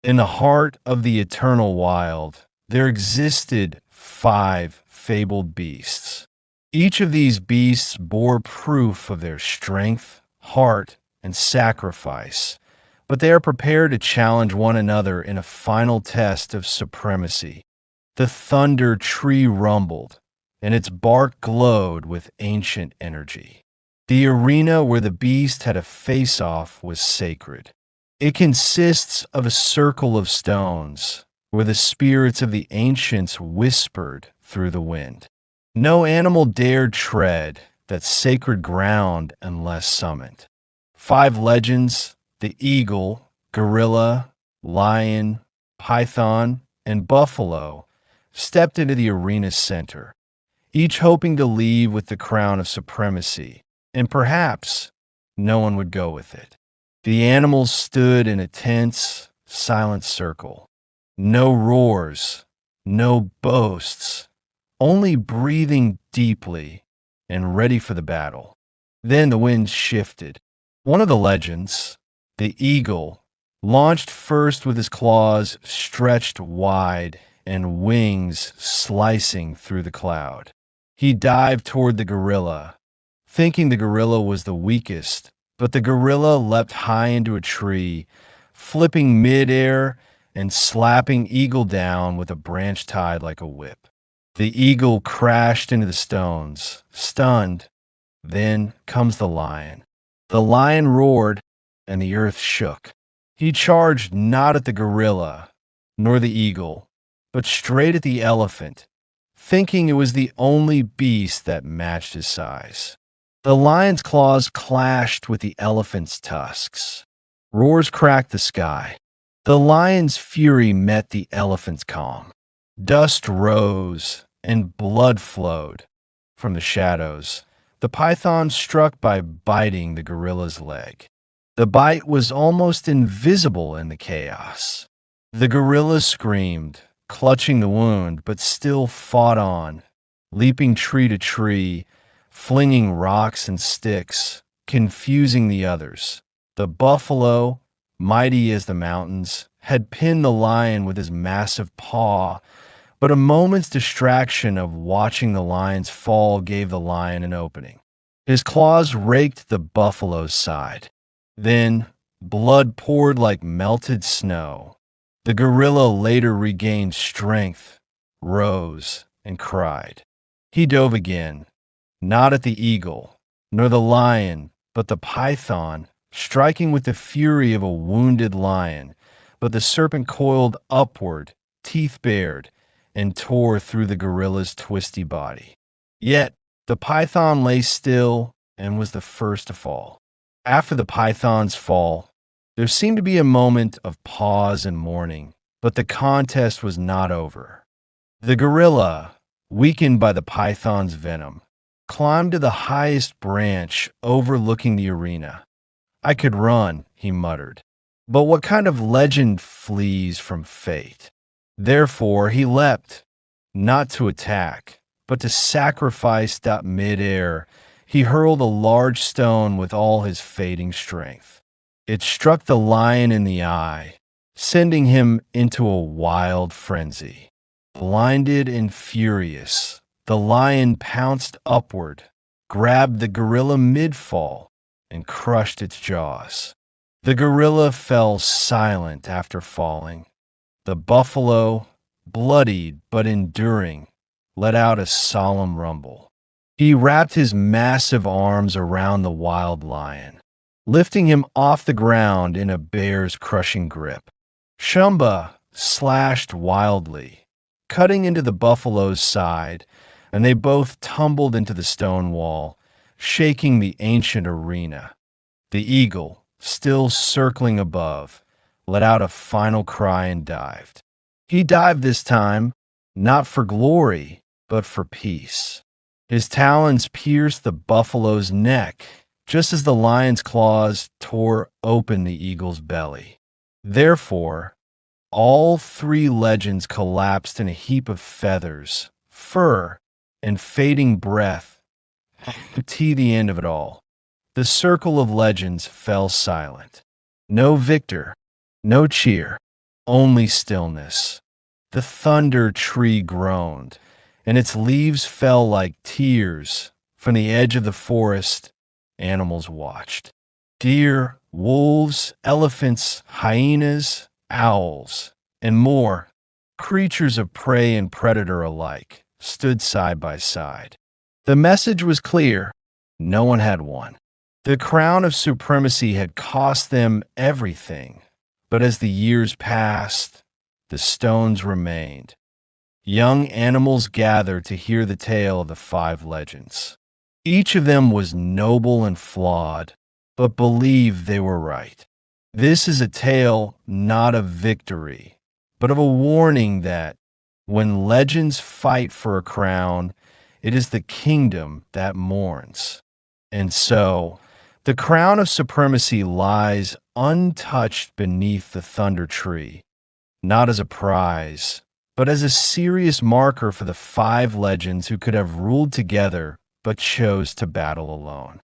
In the heart of the eternal wild, there existed 5 fabled beasts. Each of these beasts bore proof of their strength, heart, and sacrifice, but they are prepared to challenge one another in a final test of supremacy. The thunder tree rumbled, and its bark glowed with ancient energy. The arena where the beast had a face-off was sacred. It consists of a circle of stones, where the spirits of the ancients whispered through the wind. No animal dared tread that sacred ground unless summoned. 5 legends, the eagle, gorilla, lion, python, and buffalo, stepped into the arena's center, each hoping to leave with the crown of supremacy, and perhaps no one would go with it. The animals stood in a tense, silent circle. No roars, no boasts, only breathing deeply and ready for the battle. Then the wind shifted. One of the legends, the eagle, launched first with his claws stretched wide and wings slicing through the cloud. He dived toward the gorilla, thinking the gorilla was the weakest, but the gorilla leapt high into a tree, flipping midair and slapping eagle down with a branch tied like a whip. The eagle crashed into the stones, stunned. Then comes the lion. The lion roared, and the earth shook. He charged not at the gorilla, nor the eagle, but straight at the elephant, thinking it was the only beast that matched his size. The lion's claws clashed with the elephant's tusks. Roars cracked the sky. The lion's fury met the elephant's calm. Dust rose and blood flowed from the shadows. The python struck by biting the gorilla's leg. The bite was almost invisible in the chaos. The gorilla screamed, clutching the wound, but still fought on, leaping tree to tree, flinging rocks and sticks, confusing the others. The buffalo, mighty as the mountains, had pinned the lion with his massive paw, but a moment's distraction of watching the lion's fall gave the lion an opening. His claws raked the buffalo's side. Then blood poured like melted snow. The gorilla later regained strength, rose, and cried. He dove again, not at the eagle, nor the lion, but the python, striking with the fury of a wounded lion. But the serpent coiled upward, teeth bared, and tore through the gorilla's twisty body. Yet the python lay still and was the first to fall. After the python's fall, there seemed to be a moment of pause and mourning, but the contest was not over. The gorilla, weakened by the python's venom, climbed to the highest branch overlooking the arena. "I could run," he muttered, "but what kind of legend flees from fate?" Therefore he leapt, not to attack, but to sacrifice. Midair, he hurled a large stone with all his fading strength. It struck the lion in the eye, sending him into a wild frenzy. Blinded and furious, the lion pounced upward, grabbed the gorilla mid-fall, and crushed its jaws. The gorilla fell silent after falling. The buffalo, bloodied but enduring, let out a solemn rumble. He wrapped his massive arms around the wild lion, lifting him off the ground in a bear's crushing grip. Shumba slashed wildly, cutting into the buffalo's side, and they both tumbled into the stone wall, shaking the ancient arena. The eagle, still circling above, let out a final cry and dived. He dived this time, not for glory, but for peace. His talons pierced the buffalo's neck, just as the lion's claws tore open the eagle's belly. Therefore, all 3 legends collapsed in a heap of feathers, fur, and fading breath. To the end of it all, the circle of legends fell silent. No victor, no cheer, only stillness. The thunder tree groaned, and its leaves fell like tears. From the edge of the forest, animals watched. Deer, wolves, elephants, hyenas, owls, and more, creatures of prey and predator alike, stood side by side. The message was clear. No one had won. The crown of supremacy had cost them everything. But as the years passed, the stones remained. Young animals gathered to hear the tale of the five legends. Each of them was noble and flawed, but believed they were right. This is a tale not of victory, but of a warning that when legends fight for a crown, it is the kingdom that mourns. And so, the crown of supremacy lies untouched beneath the thunder tree, not as a prize, but as a serious marker for the five legends who could have ruled together but chose to battle alone.